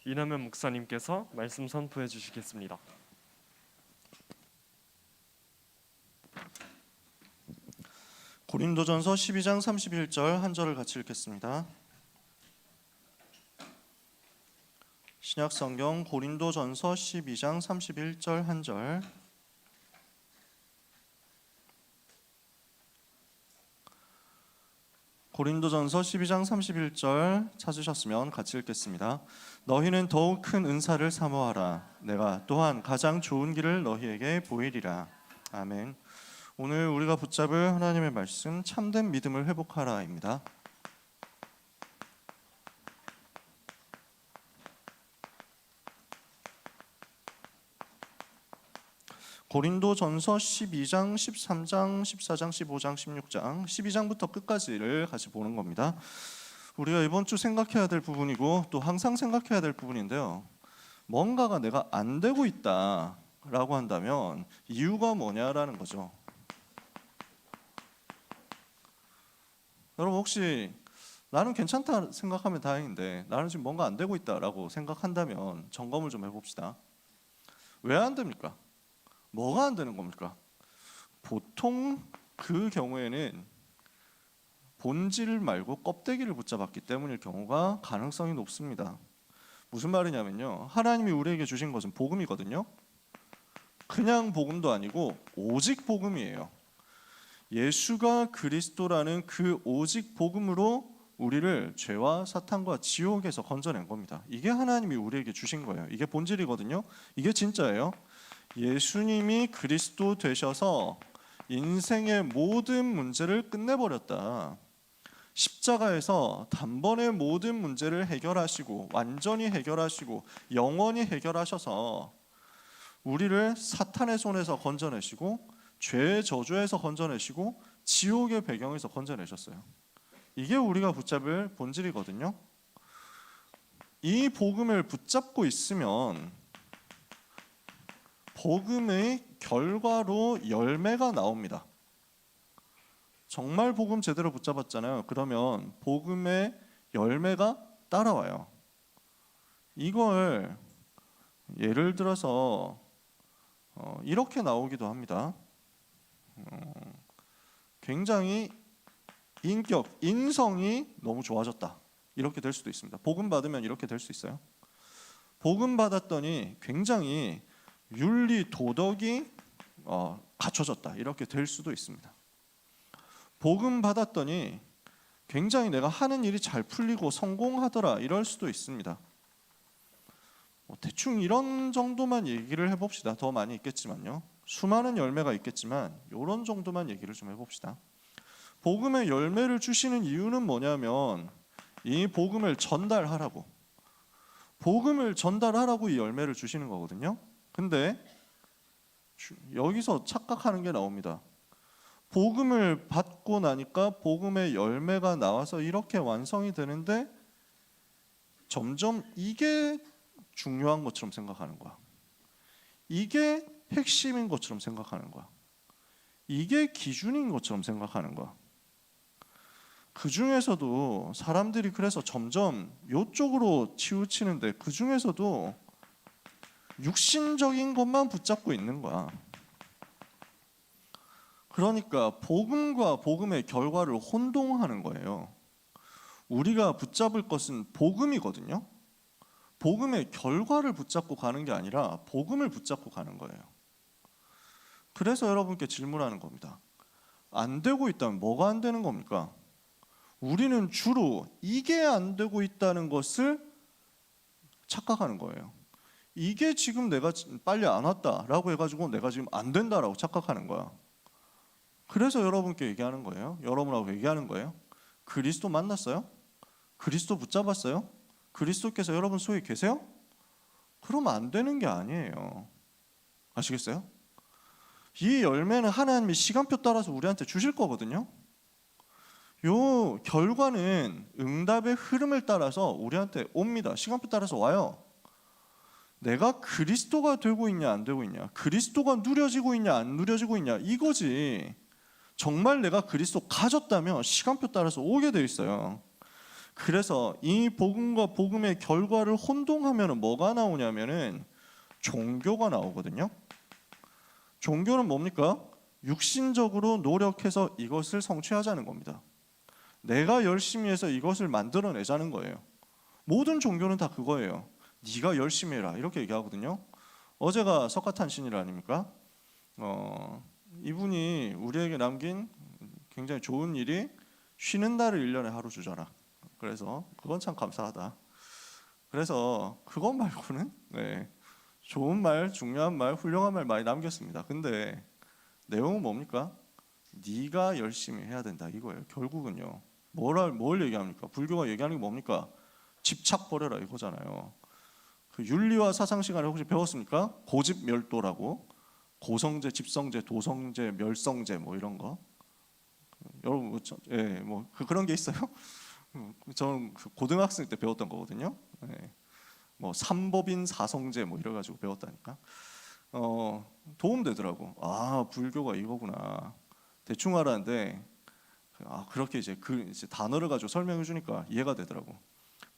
이남현 목사님께서 말씀 선포해 주시겠습니다. 고린도전서 12장 31절 한 절을 같이 읽겠습니다. 신약성경 고린도전서 12장 31절 한 절. 고린도전서 12장 31절 찾으셨으면 같이 읽겠습니다. 너희는 더욱 큰 은사를 사모하라. 내가 또한 가장 좋은 길을 너희에게 보이리라. 아멘. 오늘 우리가 붙잡을 하나님의 말씀, 참된 믿음을 회복하라입니다. 고린도전서 12장, 13장, 14장, 15장, 16장 12장부터 끝까지를 같이 보는 겁니다. 우리가 이번 주 생각해야 될 부분이고 또 항상 생각해야 될 부분인데요, 뭔가가 내가 안 되고 있다라고 한다면 이유가 뭐냐라는 거죠. 여러분, 혹시 나는 괜찮다 생각하면 다행인데 나는 지금 뭔가 안 되고 있다라고 생각한다면 점검을 좀 해봅시다. 왜 안 됩니까? 뭐가 안 되는 겁니까? 보통 그 경우에는 본질 말고 껍데기를 붙잡았기 때문일 경우가 가능성이 높습니다. 무슨 말이냐면요, 하나님이 우리에게 주신 것은 복음이거든요. 그냥 복음도 아니고 오직 복음이에요. 예수가 그리스도라는 그 오직 복음으로 우리를 죄와 사탄과 지옥에서 건져낸 겁니다. 이게 하나님이 우리에게 주신 거예요. 이게 본질이거든요. 이게 진짜예요. 예수님이 그리스도 되셔서 인생의 모든 문제를 끝내버렸다. 십자가에서 단번에 모든 문제를 해결하시고 완전히 해결하시고 영원히 해결하셔서 우리를 사탄의 손에서 건져내시고 죄의 저주에서 건져내시고 지옥의 배경에서 건져내셨어요. 이게 우리가 붙잡을 본질이거든요. 이 복음을 붙잡고 있으면 복음의 결과로 열매가 나옵니다. 정말 복음 제대로 붙잡았잖아요. 그러면 복음의 열매가 따라와요. 이걸 예를 들어서 이렇게 나오기도 합니다. 굉장히 인성이 너무 좋아졌다. 이렇게 될 수도 있습니다. 복음 받으면 이렇게 될 수 있어요. 복음 받았더니 굉장히 윤리 도덕이 갖춰졌다. 이렇게 될 수도 있습니다. 복음 받았더니 굉장히 내가 하는 일이 잘 풀리고 성공하더라. 이럴 수도 있습니다. 대충 이런 정도만 얘기를 해봅시다. 더 많이 있겠지만요. 수많은 열매가 있겠지만 이런 정도만 얘기를 좀 해봅시다. 복음의 열매를 주시는 이유는 뭐냐면 이 복음을 전달하라고, 복음을 전달하라고 이 열매를 주시는 거거든요. 근데 여기서 착각하는 게 나옵니다. 복음을 받고 나니까 복음의 열매가 나와서 이렇게 완성이 되는데 점점 이게 중요한 것처럼 생각하는 거야. 이게 핵심인 것처럼 생각하는 거야. 이게 기준인 것처럼 생각하는 거야. 그 중에서도 사람들이 그래서 점점 이쪽으로 치우치는데 그 중에서도 육신적인 것만 붙잡고 있는 거야. 그러니까 복음과 복음의 결과를 혼동하는 거예요. 우리가 붙잡을 것은 복음이거든요. 복음의 결과를 붙잡고 가는 게 아니라 복음을 붙잡고 가는 거예요. 그래서 여러분께 질문하는 겁니다. 안 되고 있다면 뭐가 안 되는 겁니까? 우리는 주로 이게 안 되고 있다는 것을 착각하는 거예요. 이게 지금 내가 빨리 안 왔다라고 해가지고 내가 지금 안 된다라고 착각하는 거야. 그래서 여러분께 얘기하는 거예요. 여러분하고 얘기하는 거예요. 그리스도 만났어요? 그리스도 붙잡았어요? 그리스도께서 여러분 속에 계세요? 그러면 안 되는 게 아니에요. 아시겠어요? 이 열매는 하나님이 시간표 따라서 우리한테 주실 거거든요. 요 결과는 응답의 흐름을 따라서 우리한테 옵니다. 시간표 따라서 와요. 내가 그리스도가 되고 있냐 안 되고 있냐, 그리스도가 누려지고 있냐 안 누려지고 있냐, 이거지. 정말 내가 그리스도 가졌다면 시간표 따라서 오게 돼 있어요. 그래서 이 복음과 복음의 결과를 혼동하면 뭐가 나오냐면은 종교가 나오거든요. 종교는 뭡니까? 육신적으로 노력해서 이것을 성취하자는 겁니다. 내가 열심히 해서 이것을 만들어내자는 거예요. 모든 종교는 다 그거예요. 네가 열심히 해라 이렇게 얘기하거든요. 어제가 석가탄신일 아닙니까? 이분이 우리에게 남긴 굉장히 좋은 일이 쉬는 날을 1년에 하루 주잖아. 그래서 그건 참 감사하다. 그래서 그것 말고는 좋은 말, 중요한 말, 훌륭한 말 많이 남겼습니다. 근데 내용은 뭡니까? 네가 열심히 해야 된다 이거예요. 결국은요. 뭘 얘기합니까? 불교가 얘기하는 게 뭡니까? 집착 버려라 이거잖아요. 그 윤리와 사상 시간에 혹시 배웠습니까? 고집멸도라고. 고성제, 집성제, 도성제, 멸성제 뭐 이런 거. 여러분 뭐 그런 게 있어요? 저는 고등학생 때 배웠던 거거든요. 뭐 삼법인 사성제 뭐 이래 가지고 배웠다니까. 도움 되더라고. 아, 불교가 이거구나. 대충 알았는데 그렇게 이제 이제 단어를 가지고 설명해 주니까 이해가 되더라고.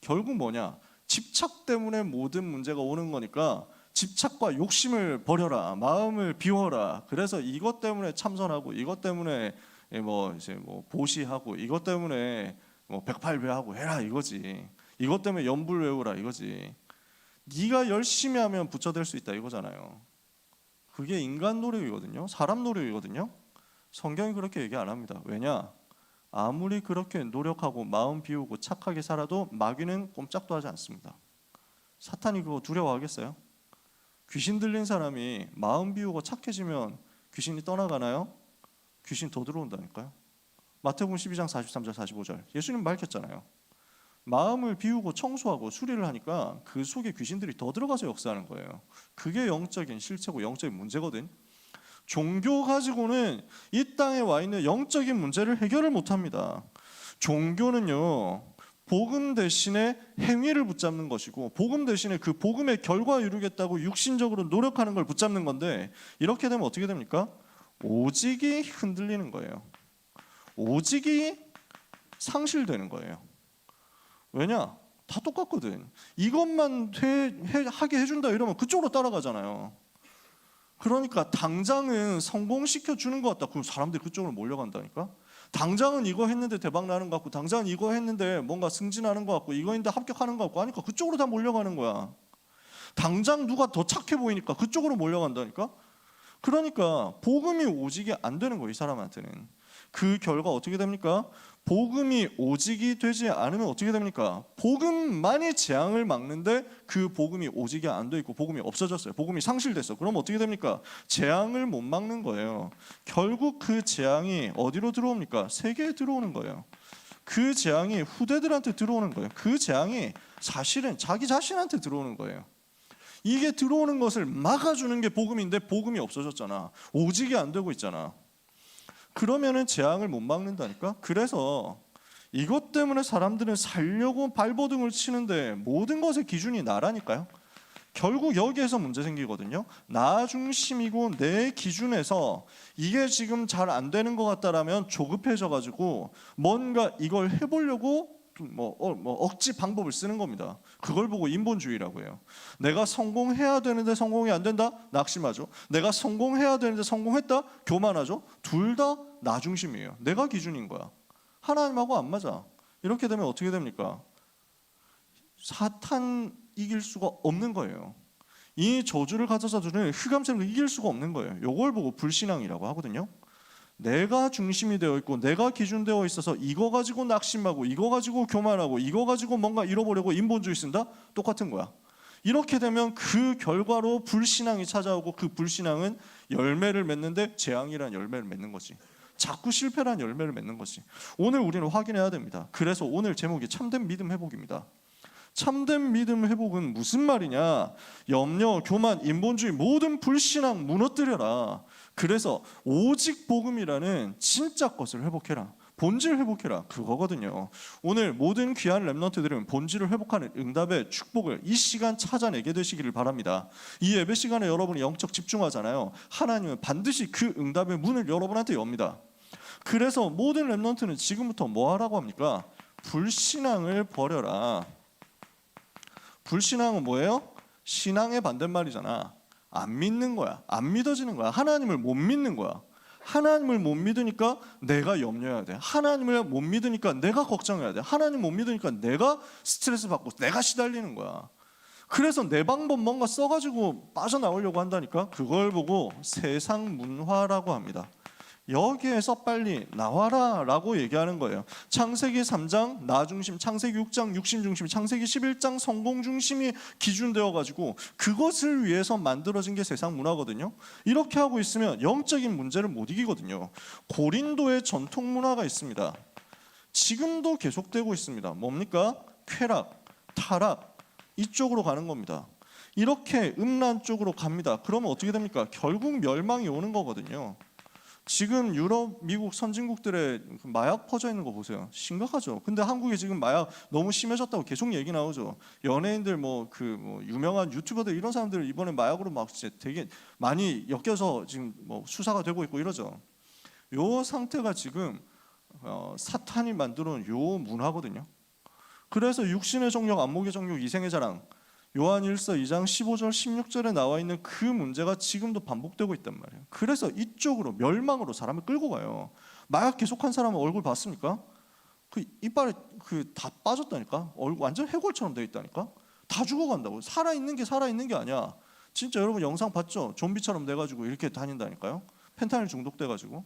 결국 뭐냐? 집착 때문에 모든 문제가 오는 거니까 집착과 욕심을 버려라. 마음을 비워라. 그래서 이것 때문에 참선하고 이것 때문에 뭐 보시하고 이것 때문에 뭐 108배하고 해라 이거지. 이것 때문에 연불 외우라 이거지. 네가 열심히 하면 부처 될 수 있다 이거잖아요. 그게 인간 노력이거든요. 사람 노력이거든요. 성경이 그렇게 얘기 안 합니다. 왜냐? 아무리 그렇게 노력하고 마음 비우고 착하게 살아도 마귀는 꼼짝도 하지 않습니다. 사탄이 그거 두려워하겠어요? 귀신 들린 사람이 마음 비우고 착해지면 귀신이 떠나가나요? 귀신 더 들어온다니까요. 마태복음 12장 43절 45절 예수님 밝혔잖아요. 마음을 비우고 청소하고 수리를 하니까 그 속에 귀신들이 더 들어가서 역사하는 거예요. 그게 영적인 실체고 영적인 문제거든. 종교 가지고는 이 땅에 와 있는 영적인 문제를 해결을 못합니다. 종교는요, 복음 대신에 행위를 붙잡는 것이고 복음 대신에 그 복음의 결과 이루겠다고 육신적으로 노력하는 걸 붙잡는 건데, 이렇게 되면 어떻게 됩니까? 오직이 흔들리는 거예요. 오직이 상실되는 거예요. 왜냐? 다 똑같거든. 이것만 하게 해준다 이러면 그쪽으로 따라가잖아요. 그러니까 당장은 성공시켜 주는 것 같다. 그럼 사람들이 그쪽으로 몰려간다니까. 당장은 이거 했는데 대박 나는 것 같고, 당장은 이거 했는데 뭔가 승진하는 것 같고, 이거 했는데 합격하는 것 같고 하니까 그쪽으로 다 몰려가는 거야. 당장 누가 더 착해 보이니까 그쪽으로 몰려간다니까. 그러니까 복음이 오직이 안 되는 거예요, 이 사람한테는. 그 결과 어떻게 됩니까? 복음이 오직이 되지 않으면 어떻게 됩니까? 복음만이 재앙을 막는데 그 복음이 오직이 안 돼 있고 복음이 없어졌어요. 복음이 상실됐어. 그럼 어떻게 됩니까? 재앙을 못 막는 거예요. 결국 그 재앙이 어디로 들어옵니까? 세계에 들어오는 거예요. 그 재앙이 후대들한테 들어오는 거예요. 그 재앙이 사실은 자기 자신한테 들어오는 거예요. 이게 들어오는 것을 막아주는 게 복음인데 복음이 없어졌잖아. 오직이 안 되고 있잖아. 그러면은 재앙을 못 막는다니까. 그래서 이것 때문에 사람들은 살려고 발버둥을 치는데 모든 것의 기준이 나라니까요. 결국 여기에서 문제 생기거든요. 나 중심이고 내 기준에서 이게 지금 잘 안 되는 것 같다라면 조급해져 가지고 뭔가 이걸 해보려고 억지 방법을 쓰는 겁니다. 그걸 보고 인본주의라고 해요. 내가 성공해야 되는데 성공이 안 된다? 낙심하죠. 내가 성공해야 되는데 성공했다? 교만하죠. 둘 다 나 중심이에요. 내가 기준인 거야. 하나님하고 안 맞아. 이렇게 되면 어떻게 됩니까? 사탄 이길 수가 없는 거예요. 이 저주를 가져서는 흑암세력을 이길 수가 없는 거예요. 이걸 보고 불신앙이라고 하거든요. 내가 중심이 되어 있고 내가 기준되어 있어서 이거 가지고 낙심하고 이거 가지고 교만하고 이거 가지고 뭔가 잃어보려고 인본주의 쓴다? 똑같은 거야. 이렇게 되면 그 결과로 불신앙이 찾아오고 그 불신앙은 열매를 맺는데 재앙이란 열매를 맺는 거지. 자꾸 실패란 열매를 맺는 거지. 오늘 우리는 확인해야 됩니다. 그래서 오늘 제목이 참된 믿음 회복입니다. 참된 믿음 회복은 무슨 말이냐? 염려, 교만, 인본주의 모든 불신앙 무너뜨려라. 그래서 오직 복음이라는 진짜 것을 회복해라. 본질 회복해라. 그거거든요. 오늘 모든 귀한 렘넌트들은 본질을 회복하는 응답의 축복을 이 시간 찾아내게 되시기를 바랍니다. 이 예배 시간에 여러분이 영적 집중하잖아요. 하나님은 반드시 그 응답의 문을 여러분한테 엽니다. 그래서 모든 렘넌트는 지금부터 뭐 하라고 합니까? 불신앙을 버려라. 불신앙은 뭐예요? 신앙의 반대말이잖아. 안 믿는 거야. 안 믿어지는 거야. 하나님을 못 믿는 거야. 하나님을 못 믿으니까 내가 염려해야 돼. 하나님을 못 믿으니까 내가 걱정해야 돼. 하나님 못 믿으니까 내가 스트레스 받고 내가 시달리는 거야. 그래서 내 방법 뭔가 써가지고 빠져나오려고 한다니까. 그걸 보고 세상 문화라고 합니다. 여기에서 빨리 나와라 라고 얘기하는 거예요. 창세기 3장 나 중심, 창세기 6장 육신 중심, 창세기 11장 성공 중심이 기준되어 가지고 그것을 위해서 만들어진 게 세상 문화거든요. 이렇게 하고 있으면 영적인 문제를 못 이기거든요. 고린도의 전통 문화가 있습니다. 지금도 계속되고 있습니다. 뭡니까? 쾌락, 타락 이쪽으로 가는 겁니다. 이렇게 음란 쪽으로 갑니다. 그러면 어떻게 됩니까? 결국 멸망이 오는 거거든요. 지금 유럽, 미국 선진국들의 마약 퍼져 있는 거 보세요. 심각하죠. 근데 한국에 지금 마약 너무 심해졌다고 계속 얘기 나오죠. 연예인들 뭐 유명한 유튜버들 이런 사람들 이번에 마약으로 막 진짜 되게 많이 엮여서 지금 뭐 수사가 되고 있고 이러죠. 요 상태가 지금 사탄이 만들어 놓은 요 문화거든요. 그래서 육신의 정욕, 안목의 정욕, 이생의 자랑 요한 1서 2장 15절 16절에 나와 있는 그 문제가 지금도 반복되고 있단 말이에요. 그래서 이쪽으로 멸망으로 사람을 끌고 가요. 마약 계속한 사람은 얼굴 봤습니까? 그 이빨에 다 빠졌다니까. 얼굴 완전 해골처럼 돼 있다니까. 다 죽어간다고. 살아있는 게 아니야. 진짜 여러분 영상 봤죠? 좀비처럼 돼가지고 이렇게 다닌다니까요. 펜타닐 중독돼가지고.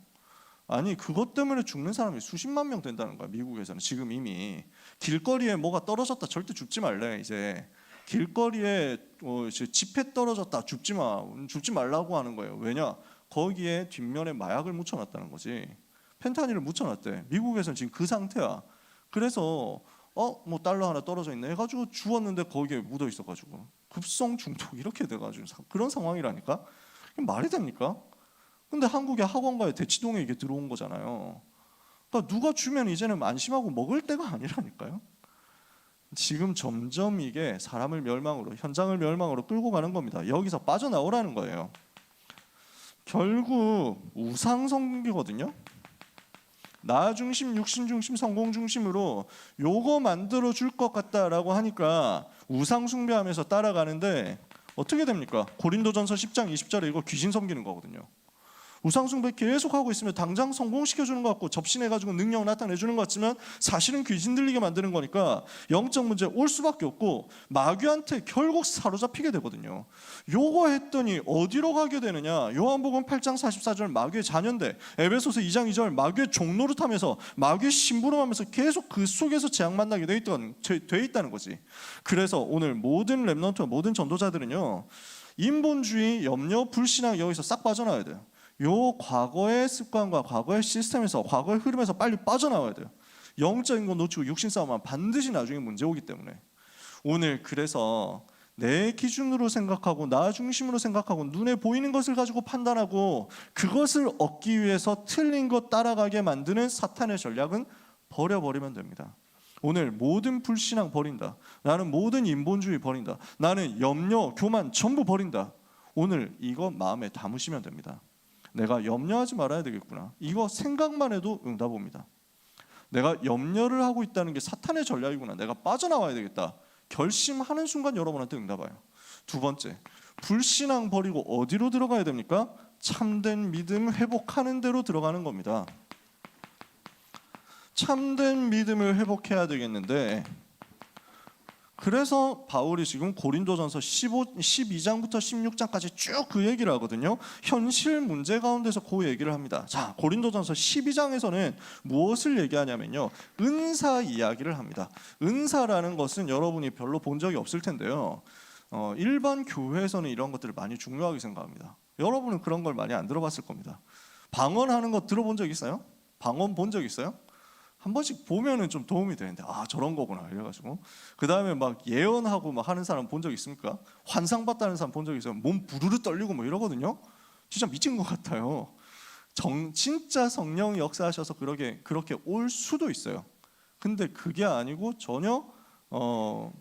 아니 그것 때문에 죽는 사람이 수십만 명 된다는 거야. 미국에서는 지금 이미. 길거리에 뭐가 떨어졌다 절대 죽지 말래 이제. 길거리에 지폐 떨어졌다 죽지 말라고 하는 거예요. 왜냐? 거기에 뒷면에 마약을 묻혀놨다는 거지. 펜타닐을 묻혀놨대. 미국에서는 지금 그 상태야. 그래서 뭐 달러 하나 떨어져 있네 해가지고 주웠는데 거기에 묻어 있어가지고 급성 중독 이렇게 돼가지고 그런 상황이라니까. 말이 됩니까? 근데 한국의 학원가에 대치동에 이게 들어온 거잖아요. 그러니까 누가 주면 이제는 안심하고 먹을 때가 아니라니까요. 지금 점점 이게 사람을 멸망으로, 현장을 멸망으로 끌고 가는 겁니다. 여기서 빠져나오라는 거예요. 결국 우상 성기거든요. 나 중심, 육신 중심, 성공 중심으로 요거 만들어 줄 것 같다라고 하니까 우상 숭배하면서 따라가는데 어떻게 됩니까? 고린도전서 10장 20절에 이거 귀신 섬기는 거거든요. 우상 숭배 계속 하고 있으면 당장 성공시켜 주는 것 같고 접신해 가지고 능력 나타내 주는 것 같지만 사실은 귀신 들리게 만드는 거니까 영적 문제 올 수밖에 없고 마귀한테 결국 사로잡히게 되거든요. 요거 했더니 어디로 가게 되느냐? 요한복음 8장 44절 마귀의 자녀인데 에베소서 2장 2절 마귀의 종노릇하면서 마귀의 심부름하면서 계속 그 속에서 재앙 만나게 돼 있다는 거지. 그래서 오늘 모든 렘넌트와 모든 전도자들은요. 인본주의, 염려, 불신앙 여기서 싹 빠져나와야 돼요. 요 과거의 습관과 과거의 시스템에서 과거의 흐름에서 빨리 빠져나와야 돼요. 영적인 거 놓치고 육신 싸움하면 반드시 나중에 문제 오기 때문에 오늘 그래서 내 기준으로 생각하고 나 중심으로 생각하고 눈에 보이는 것을 가지고 판단하고 그것을 얻기 위해서 틀린 것 따라가게 만드는 사탄의 전략은 버려버리면 됩니다. 오늘 모든 불신앙 버린다. 나는 모든 인본주의 버린다. 나는 염려, 교만 전부 버린다. 오늘 이거 마음에 담으시면 됩니다. 내가 염려하지 말아야 되겠구나. 이거 생각만 해도 응답 옵니다. 내가 염려를 하고 있다는 게 사탄의 전략이구나. 내가 빠져나와야 되겠다. 결심하는 순간 여러분한테 응답 와요. 두 번째, 불신앙 버리고 어디로 들어가야 됩니까? 참된 믿음 회복하는 데로 들어가는 겁니다. 참된 믿음을 회복해야 되겠는데 그래서 바울이 지금 고린도전서 12장부터 16장까지 쭉 그 얘기를 하거든요. 현실 문제 가운데서 그 얘기를 합니다. 자, 고린도전서 12장에서는 무엇을 얘기하냐면요. 은사 이야기를 합니다. 은사라는 것은 여러분이 별로 본 적이 없을 텐데요. 일반 교회에서는 이런 것들을 많이 중요하게 생각합니다. 여러분은 그런 걸 많이 안 들어봤을 겁니다. 방언하는 거 들어본 적 있어요? 방언 본 적 있어요? 한 번씩 보면은 좀 도움이 되는데 저런 거구나 이래가지고 그 다음에 막 예언하고 막 하는 사람 본 적 있습니까? 환상 봤다는 사람 본 적 있어요? 몸 부르르 떨리고 뭐 이러거든요. 진짜 미친 것 같아요. 진짜 성령이 역사하셔서 그렇게 올 수도 있어요. 근데 그게 아니고 전혀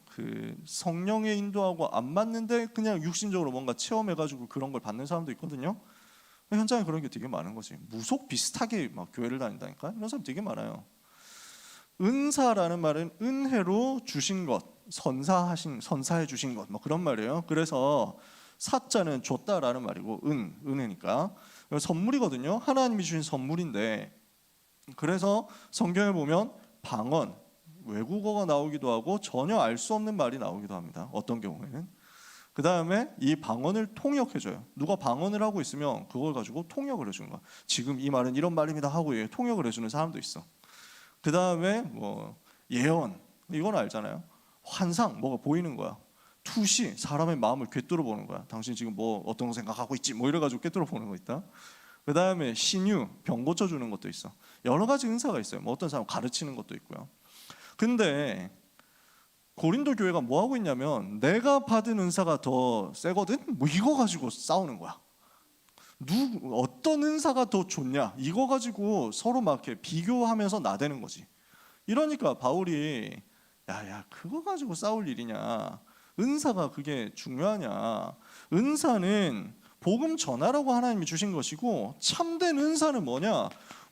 그 성령의 인도하고 안 맞는데 그냥 육신적으로 뭔가 체험해가지고 그런 걸 받는 사람도 있거든요. 현장에 그런 게 되게 많은 거지. 무속 비슷하게 막 교회를 다닌다니까 이런 사람 되게 많아요. 은사라는 말은 은혜로 주신 것, 선사해 주신 것, 뭐 그런 말이에요. 그래서 사자는 줬다라는 말이고 은혜니까 선물이거든요. 하나님이 주신 선물인데, 그래서 성경에 보면 방언, 외국어가 나오기도 하고 전혀 알 수 없는 말이 나오기도 합니다. 어떤 경우에는. 그 다음에 이 방언을 통역해줘요. 누가 방언을 하고 있으면 그걸 가지고 통역을 해주는 거야. 지금 이 말은 이런 말입니다 하고 통역을 해주는 사람도 있어. 그 다음에 뭐 예언, 이건 알잖아요. 환상, 뭐가 보이는 거야. 투시, 사람의 마음을 꿰뚫어 보는 거야. 당신 지금 뭐 어떤 거 생각하고 있지? 뭐 이래가지고 꿰뚫어 보는 거 있다. 그 다음에 신유, 병 고쳐주는 것도 있어. 여러 가지 은사가 있어요. 뭐 어떤 사람 가르치는 것도 있고요. 근데 고린도 교회가 뭐 하고 있냐면, 내가 받은 은사가 더 세거든? 뭐 이거 가지고 싸우는 거야. 어떤 은사가 더 좋냐? 이거 가지고 서로 막 이렇게 비교하면서 나대는 거지. 이러니까 바울이 야, 그거 가지고 싸울 일이냐? 은사가 그게 중요하냐? 은사는 복음 전하라고 하나님이 주신 것이고, 참된 은사는 뭐냐?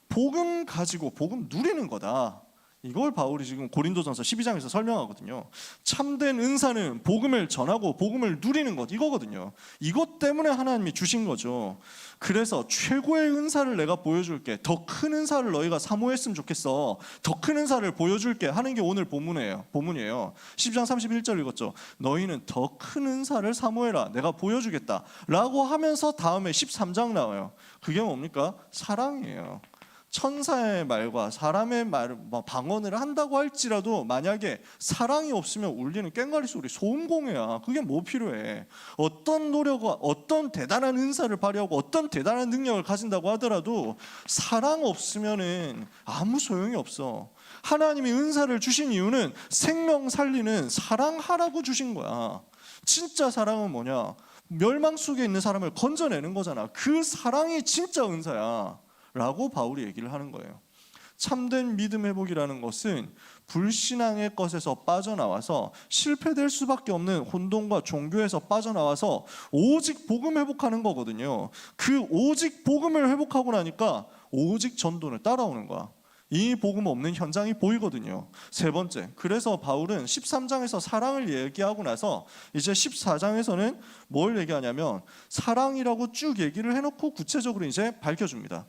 복음 가지고 복음 누리는 거다. 이걸 바울이 지금 고린도전서 12장에서 설명하거든요. 참된 은사는 복음을 전하고 복음을 누리는 것, 이거거든요. 이것 때문에 하나님이 주신 거죠. 그래서 최고의 은사를 내가 보여줄게, 더 큰 은사를 너희가 사모했으면 좋겠어, 더 큰 은사를 보여줄게 하는 게 오늘 본문이에요. 12장 31절 읽었죠. 너희는 더 큰 은사를 사모해라, 내가 보여주겠다 라고 하면서 다음에 13장 나와요. 그게 뭡니까? 사랑이에요. 천사의 말과 사람의 말, 방언을 한다고 할지라도 만약에 사랑이 없으면 울리는 꽹과리 소리, 소음공해야. 그게 뭐 필요해? 어떤 노력과 어떤 대단한 은사를 발휘하고 어떤 대단한 능력을 가진다고 하더라도 사랑 없으면은 아무 소용이 없어. 하나님이 은사를 주신 이유는 생명 살리는 사랑하라고 주신 거야. 진짜 사랑은 뭐냐? 멸망 속에 있는 사람을 건져내는 거잖아. 그 사랑이 진짜 은사야 라고 바울이 얘기를 하는 거예요. 참된 믿음 회복이라는 것은 불신앙의 것에서 빠져나와서 실패될 수밖에 없는 혼돈과 종교에서 빠져나와서 오직 복음 회복하는 거거든요. 그 오직 복음을 회복하고 나니까 오직 전도를 따라오는 거야. 이 복음 없는 현장이 보이거든요. 세 번째, 그래서 바울은 13장에서 사랑을 얘기하고 나서 이제 14장에서는 뭘 얘기하냐면 사랑이라고 쭉 얘기를 해놓고 구체적으로 이제 밝혀줍니다.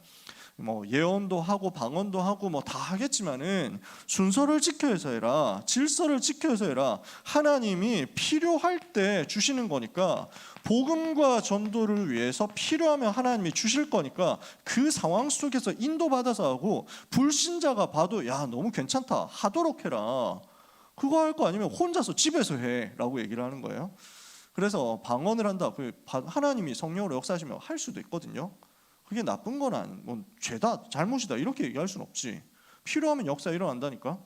뭐 예언도 하고 방언도 하고 뭐 다 하겠지만은 순서를 지켜서 해라, 질서를 지켜서 해라. 하나님이 필요할 때 주시는 거니까, 복음과 전도를 위해서 필요하면 하나님이 주실 거니까 그 상황 속에서 인도받아서 하고, 불신자가 봐도 야 너무 괜찮다 하도록 해라. 그거 할 거 아니면 혼자서 집에서 해 라고 얘기를 하는 거예요. 그래서 방언을 한다, 하나님이 성령으로 역사하시면 할 수도 있거든요. 그게 나쁜 건 아니, 뭐 죄다, 잘못이다 이렇게 얘기할 수는 없지. 필요하면 역사 일어난다니까.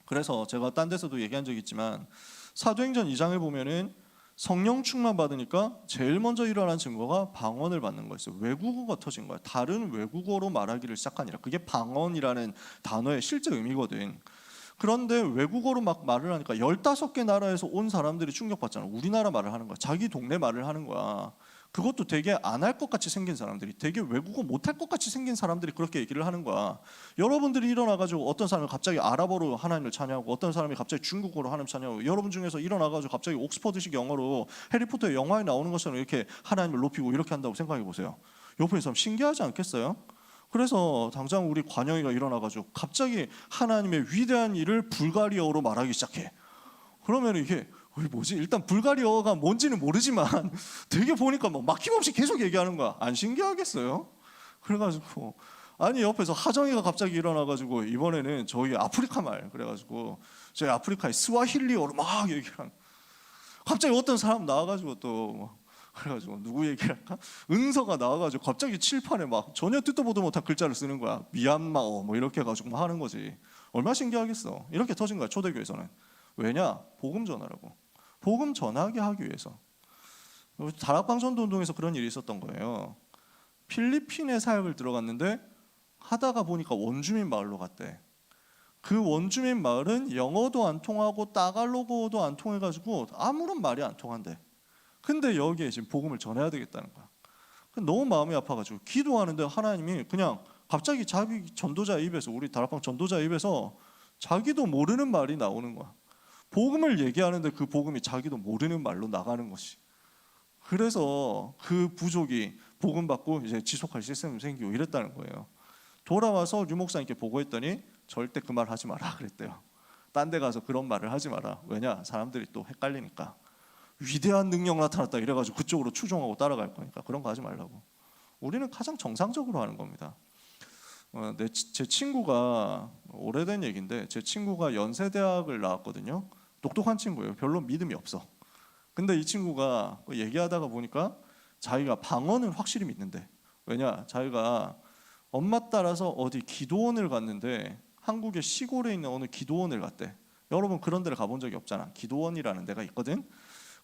그래서 제가 딴 데서도 얘기한 적 있지만 사도행전 2장에 보면은 성령 충만 받으니까 제일 먼저 일어난 증거가 방언을 받는 거였어요. 외국어가 터진 거야. 다른 외국어로 말하기를 시작하니라. 그게 방언이라는 단어의 실제 의미거든. 그런데 외국어로 막 말을 하니까 15개 나라에서 온 사람들이 충격받잖아. 우리나라 말을 하는 거야. 자기 동네 말을 하는 거야. 그것도 되게 안 할 것 같이 생긴 사람들이, 되게 외국어 못할 것 같이 생긴 사람들이 그렇게 얘기를 하는 거야. 여러분들이 일어나가지고 어떤 사람이 갑자기 아랍어로 하나님을 찬양하고, 어떤 사람이 갑자기 중국어로 하나님 찬양하고, 여러분 중에서 일어나가지고 갑자기 옥스퍼드식 영어로 해리포터의 영화에 나오는 것처럼 이렇게 하나님을 높이고 이렇게 한다고 생각해 보세요. 옆에 있는 사람 신기하지 않겠어요? 그래서 당장 우리 관영이가 일어나가지고 갑자기 하나님의 위대한 일을 불가리어로 말하기 시작해. 그러면 이게 뭐지? 일단 불가리어가 뭔지는 모르지만 되게 보니까 뭐 막힘없이 계속 얘기하는 거야. 안 신기하겠어요? 그래가지고 아니 옆에서 하정이가 갑자기 일어나가지고 이번에는 저희 아프리카 말, 그래가지고 저희 아프리카의 스와힐리어로 막 얘기를 하는. 갑자기 어떤 사람 나와가지고 또 그래가지고 누구 얘기를 할까? 은서가 나와가지고 갑자기 칠판에 막 전혀 듣도 보도 못한 글자를 쓰는 거야. 미얀마어 뭐 이렇게 해가지고 막 하는 거지. 얼마나 신기하겠어. 이렇게 터진 거야 초대교회에서는. 왜냐? 복음 전하라고. 복음 전하게 하기 위해서. 다락방 전도 운동에서 그런 일이 있었던 거예요. 필리핀에 사역을 들어갔는데 하다가 보니까 원주민 마을로 갔대. 그 원주민 마을은 영어도 안 통하고 따갈로그도 안 통해가지고 아무런 말이 안 통한대. 근데 여기에 지금 복음을 전해야 되겠다는 거야. 너무 마음이 아파가지고 기도하는데 하나님이 그냥 갑자기 자기 전도자 입에서, 우리 다락방 전도자 입에서 자기도 모르는 말이 나오는 거야. 복음을 얘기하는데 그 복음이 자기도 모르는 말로 나가는 것이. 그래서 그 부족이 복음 받고 이제 지속할 시스템이 생기고 이랬다는 거예요. 돌아와서 류 목사님께 보고했더니 절대 그 말 하지 마라 그랬대요. 딴 데 가서 그런 말을 하지 마라. 왜냐? 사람들이 또 헷갈리니까. 위대한 능력 나타났다 이래가지고 그쪽으로 추종하고 따라갈 거니까 그런 거 하지 말라고. 우리는 가장 정상적으로 하는 겁니다. 제 친구가, 오래된 얘기인데 제 친구가 연세대학을 나왔거든요. 똑똑한 친구예요. 별로 믿음이 없어. 근데 이 친구가 얘기하다가 보니까 자기가 방언을 확실히 믿는데, 왜냐? 자기가 엄마 따라서 어디 기도원을 갔는데 한국의 시골에 있는 어느 기도원을 갔대. 여러분 그런 데를 가본 적이 없잖아. 기도원이라는 데가 있거든.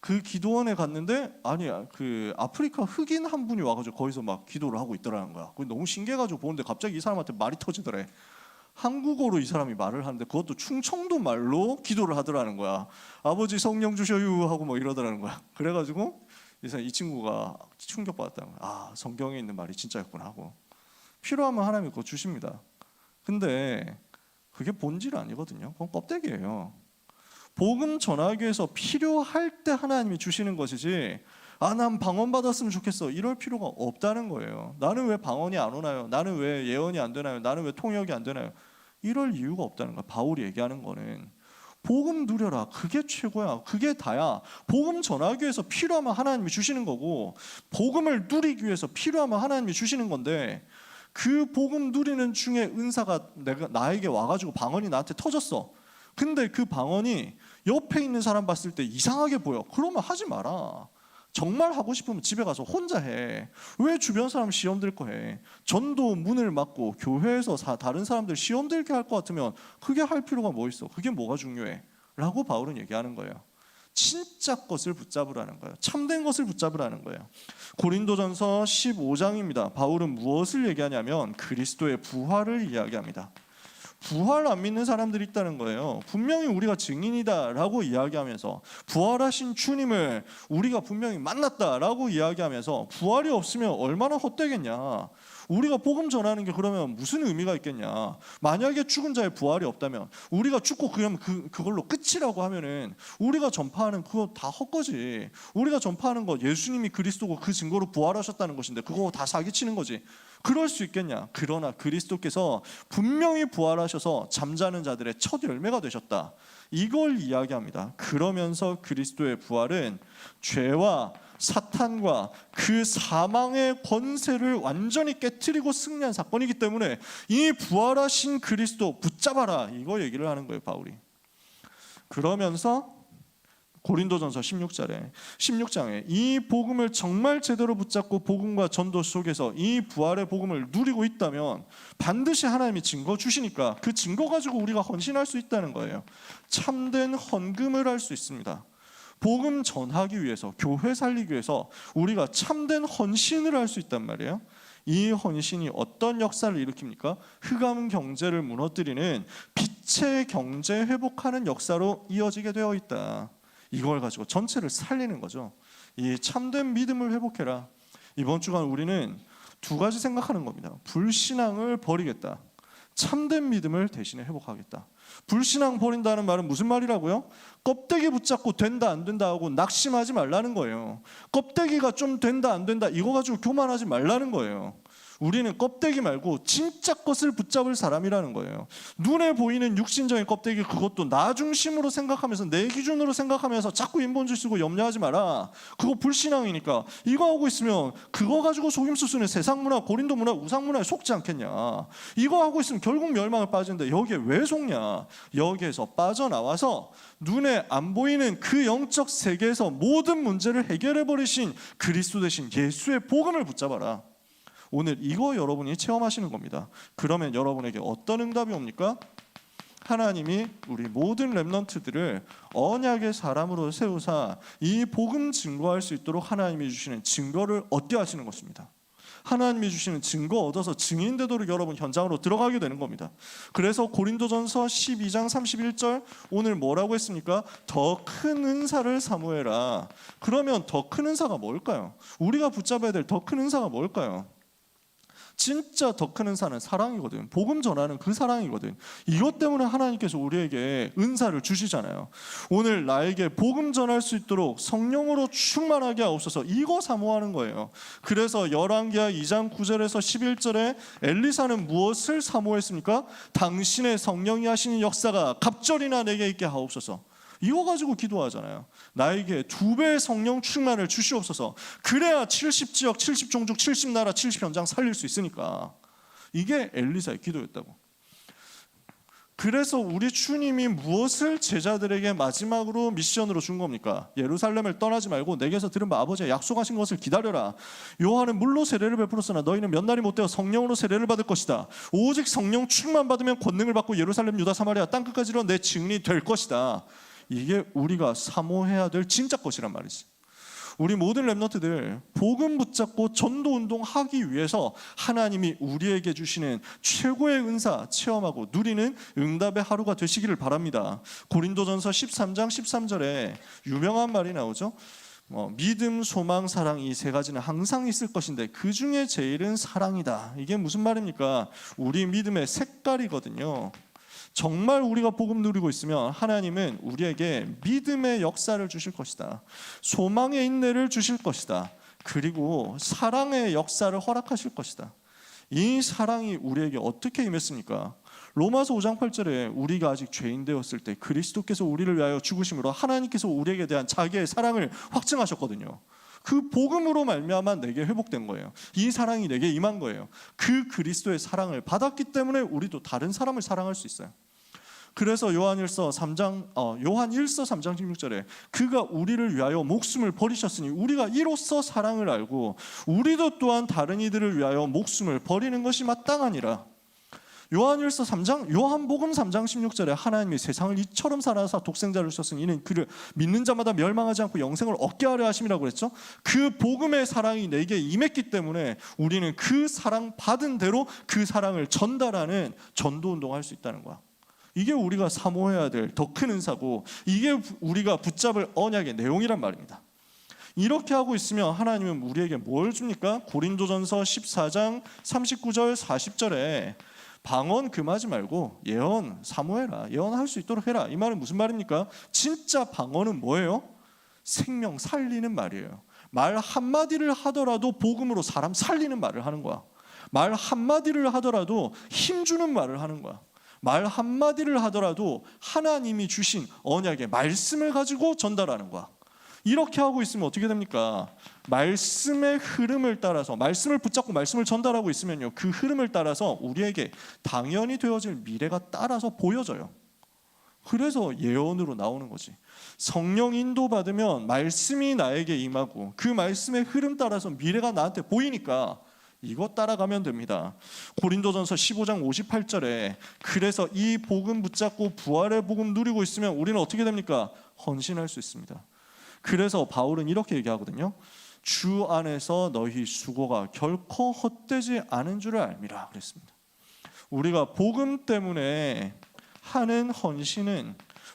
그 기도원에 갔는데 아니야, 그 아프리카 흑인 한 분이 와가지고 거기서 막 기도를 하고 있더라는 거야. 그게 너무 신기해가지고 보는데 갑자기 이 사람한테 말이 터지더래. 한국어로 이 사람이 말을 하는데 그것도 충청도 말로 기도를 하더라는 거야. 아버지 성령 주셔요 하고 뭐 이러더라는 거야. 그래가지고 이 친구가 충격받았다는 거야. 아, 성경에 있는 말이 진짜였구나 하고. 필요하면 하나님이 그거 주십니다. 근데 그게 본질 아니거든요. 그건 껍데기예요. 복음 전하기 위해서 필요할 때 하나님이 주시는 것이지, 아, 난 방언 받았으면 좋겠어 이럴 필요가 없다는 거예요. 나는 왜 방언이 안 오나요? 나는 왜 예언이 안 되나요? 나는 왜 통역이 안 되나요? 이럴 이유가 없다는 거야. 바울이 얘기하는 거는 복음 누려라. 그게 최고야. 그게 다야. 복음 전하기 위해서 필요하면 하나님이 주시는 거고, 복음을 누리기 위해서 필요하면 하나님이 주시는 건데, 그 복음 누리는 중에 은사가 나에게 와가지고 방언이 나한테 터졌어. 근데 그 방언이 옆에 있는 사람 봤을 때 이상하게 보여. 그러면 하지 마라. 정말 하고 싶으면 집에 가서 혼자 해. 왜 주변 사람 시험 들 거 해? 전도 문을 막고 교회에서 다른 사람들 시험 들게 할 것 같으면 그게 할 필요가 뭐 있어? 그게 뭐가 중요해? 라고 바울은 얘기하는 거예요. 진짜 것을 붙잡으라는 거예요. 참된 것을 붙잡으라는 거예요. 고린도전서 15장입니다. 바울은 무엇을 얘기하냐면 그리스도의 부활을 이야기합니다. 부활 안 믿는 사람들이 있다는 거예요. 분명히 우리가 증인이다라고 이야기하면서, 부활하신 주님을 우리가 분명히 만났다라고 이야기하면서 부활이 없으면 얼마나 헛되겠냐. 우리가 복음 전하는 게 그러면 무슨 의미가 있겠냐. 만약에 죽은 자의 부활이 없다면, 우리가 죽고 그러면 그걸로 끝이라고 하면은 우리가 전파하는 그거 다 헛거지. 우리가 전파하는 거 예수님이 그리스도고 그 증거로 부활하셨다는 것인데 그거 다 사기치는 거지. 그럴 수 있겠냐. 그러나 그리스도께서 분명히 부활하셔서 잠자는 자들의 첫 열매가 되셨다. 이걸 이야기합니다. 그러면서 그리스도의 부활은 죄와 사탄과 그 사망의 권세를 완전히 깨트리고 승리한 사건이기 때문에 이 부활하신 그리스도 붙잡아라. 이거 얘기를 하는 거예요, 바울이. 그러면서 고린도전서 16장에 이 복음을 정말 제대로 붙잡고 복음과 전도 속에서 이 부활의 복음을 누리고 있다면 반드시 하나님이 증거 주시니까 그 증거 가지고 우리가 헌신할 수 있다는 거예요. 참된 헌금을 할 수 있습니다. 복음 전하기 위해서, 교회 살리기 위해서 우리가 참된 헌신을 할 수 있단 말이에요. 이 헌신이 어떤 역사를 일으킵니까? 흑암 경제를 무너뜨리는 빛의 경제 회복하는 역사로 이어지게 되어 있다. 이걸 가지고 전체를 살리는 거죠. 이 참된 믿음을 회복해라. 이번 주간 우리는 두 가지 생각하는 겁니다. 불신앙을 버리겠다. 참된 믿음을 대신에 회복하겠다. 불신앙 버린다는 말은 무슨 말이라고요? 껍데기 붙잡고 된다 안 된다 하고 낙심하지 말라는 거예요. 껍데기가 좀 된다 안 된다 이거 가지고 교만하지 말라는 거예요. 우리는 껍데기 말고 진짜 것을 붙잡을 사람이라는 거예요. 눈에 보이는 육신적인 껍데기, 그것도 나 중심으로 생각하면서 내 기준으로 생각하면서 자꾸 인본주의 쓰고 염려하지 마라. 그거 불신앙이니까. 이거 하고 있으면 그거 가지고 속임수 쓰는 세상 문화, 고린도 문화, 우상 문화에 속지 않겠냐. 이거 하고 있으면 결국 멸망을 빠지는데 여기에 왜 속냐. 여기에서 빠져나와서 눈에 안 보이는 그 영적 세계에서 모든 문제를 해결해 버리신 그리스도 대신 예수의 복음을 붙잡아라. 오늘 이거 여러분이 체험하시는 겁니다. 그러면 여러분에게 어떤 응답이 옵니까? 하나님이 우리 모든 렘넌트들을 언약의 사람으로 세우사 이 복음 증거할 수 있도록 하나님이 주시는 증거를 얻게 하시는 것입니다. 하나님이 주시는 증거 얻어서 증인 되도록 여러분 현장으로 들어가게 되는 겁니다. 그래서 고린도전서 12장 31절 오늘 뭐라고 했습니까? 더 큰 은사를 사모해라. 그러면 더 큰 은사가 뭘까요? 우리가 붙잡아야 될 더 큰 은사가 뭘까요? 진짜 더 큰 은사는 사랑이거든. 복음 전하는 그 사랑이거든. 이것 때문에 하나님께서 우리에게 은사를 주시잖아요. 오늘 나에게 복음 전할 수 있도록 성령으로 충만하게 하옵소서. 이거 사모하는 거예요. 그래서 열왕기하 2장 9절에서 11절에 엘리사는 무엇을 사모했습니까? 당신의 성령이 하시는 역사가 갑절이나 내게 있게 하옵소서. 이거 가지고 기도하잖아요. 나에게 2배의 성령 충만을 주시옵소서. 그래야 70지역, 70종족, 70나라, 70현장 살릴 수 있으니까. 이게 엘리사의 기도였다고. 그래서 우리 주님이 무엇을 제자들에게 마지막으로 미션으로 준 겁니까? 예루살렘을 떠나지 말고 내게서 들은 바 아버지의 약속하신 것을 기다려라. 요한은 물로 세례를 베풀었으나 너희는 몇 날이 못되어 성령으로 세례를 받을 것이다. 오직 성령 충만 받으면 권능을 받고 예루살렘, 유다, 사마리아 땅끝까지 이르러 내 증인이 될 것이다. 이게 우리가 사모해야 될 진짜 것이란 말이지. 우리 모든 렘넌트들 복음 붙잡고 전도 운동하기 위해서 하나님이 우리에게 주시는 최고의 은사 체험하고 누리는 응답의 하루가 되시기를 바랍니다. 고린도전서 13장 13절에 유명한 말이 나오죠. 믿음, 소망, 사랑 이 세 가지는 항상 있을 것인데 그 중에 제일은 사랑이다. 이게 무슨 말입니까? 우리 믿음의 색깔이거든요. 정말 우리가 복음 누리고 있으면 하나님은 우리에게 믿음의 역사를 주실 것이다. 소망의 인내를 주실 것이다. 그리고 사랑의 역사를 허락하실 것이다. 이 사랑이 우리에게 어떻게 임했습니까? 로마서 5장 8절에 우리가 아직 죄인 되었을 때 그리스도께서 우리를 위하여 죽으심으로 하나님께서 우리에게 대한 자기의 사랑을 확증하셨거든요. 그 복음으로 말미암아 내게 회복된 거예요. 이 사랑이 내게 임한 거예요. 그 그리스도의 사랑을 받았기 때문에 우리도 다른 사람을 사랑할 수 있어요. 그래서 요한일서 3장 16절에 그가 우리를 위하여 목숨을 버리셨으니 우리가 이로써 사랑을 알고 우리도 또한 다른 이들을 위하여 목숨을 버리는 것이 마땅하니라. 요한복음 3장 16절에 하나님이 세상을 이처럼 사랑하사 독생자를 주셨으니 이는 그를 믿는 자마다 멸망하지 않고 영생을 얻게 하려 하심이라고 그랬죠. 그 복음의 사랑이 내게 임했기 때문에 우리는 그 사랑 받은 대로 그 사랑을 전달하는 전도 운동을 할 수 있다는 거야. 이게 우리가 사모해야 될 더 큰 은사고 이게 우리가 붙잡을 언약의 내용이란 말입니다. 이렇게 하고 있으면 하나님은 우리에게 뭘 줍니까? 고린도전서 14장 39절 40절에 방언 금하지 말고 예언 사모해라. 예언할 수 있도록 해라. 이 말은 무슨 말입니까? 진짜 방언은 뭐예요? 생명 살리는 말이에요. 말 한마디를 하더라도 복음으로 사람 살리는 말을 하는 거야. 말 한마디를 하더라도 힘주는 말을 하는 거야. 말 한마디를 하더라도 하나님이 주신 언약의 말씀을 가지고 전달하는 거야. 이렇게 하고 있으면 어떻게 됩니까? 말씀의 흐름을 따라서 말씀을 붙잡고 말씀을 전달하고 있으면요, 그 흐름을 따라서 우리에게 당연히 되어질 미래가 따라서 보여져요. 그래서 예언으로 나오는 거지. 성령 인도 받으면 말씀이 나에게 임하고 그 말씀의 흐름 따라서 미래가 나한테 보이니까 이거 따라가면 됩니다. 고린도전서 15장 58절에 그래서 이 복음 붙잡고 부활의 복음 누리고 있으면 우리는 어떻게 됩니까? 헌신할 수 있습니다. 그래서 바울은 이렇게 얘기하거든요. 주 안에서 너희 수고가 결코 헛되지 않은 줄을 알미라 그랬습니다. 우리가 복음 때문에 하는 헌신은,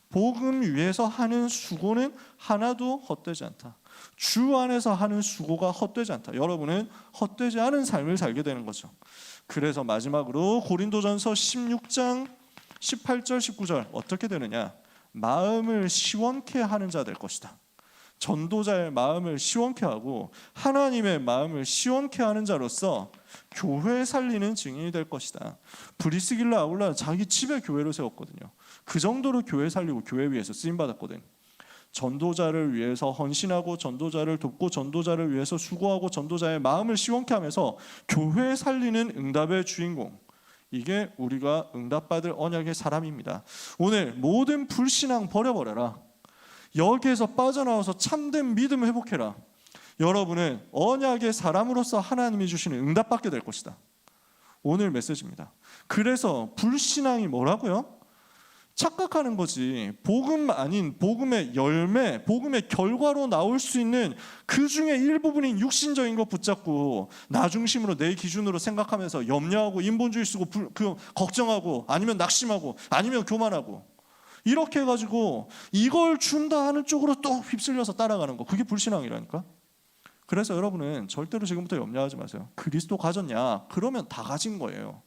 복음 위해서 하는 수고는 하나도 헛되지 않다. 주 안에서 하는 수고가 헛되지 않다. 여러분은 헛되지 않은 삶을 살게 되는 거죠. 그래서 마지막으로 고린도전서 16장 18절 19절 어떻게 되느냐? 마음을 시원케 하는 자 될 것이다. 전도자의 마음을 시원케 하고 하나님의 마음을 시원케 하는 자로서 교회 살리는 증인이 될 것이다. 브리스길라 아굴라는 자기 집에 교회를 세웠거든요. 그 정도로 교회 살리고 교회 위해서 쓰임 받았거든. 전도자를 위해서 헌신하고 전도자를 돕고 전도자를 위해서 수고하고 전도자의 마음을 시원케 하면서 교회 살리는 응답의 주인공. 이게 우리가 응답받을 언약의 사람입니다. 오늘 모든 불신앙 버려버려라. 여기에서 빠져나와서 참된 믿음을 회복해라. 여러분은 언약의 사람으로서 하나님이 주시는 응답받게 될 것이다. 오늘 메시지입니다. 그래서 불신앙이 뭐라고요? 착각하는 거지. 복음 아닌 복음의 열매, 복음의 결과로 나올 수 있는 그 중에 일부분인 육신적인 것 붙잡고 나 중심으로 내 기준으로 생각하면서 염려하고 인본주의 쓰고 걱정하고 아니면 낙심하고 아니면 교만하고 이렇게 해가지고 이걸 준다 하는 쪽으로 또 휩쓸려서 따라가는 거. 그게 불신앙이라니까. 그래서 여러분은 절대로 지금부터 염려하지 마세요. 그리스도 가졌냐? 그러면 다 가진 거예요.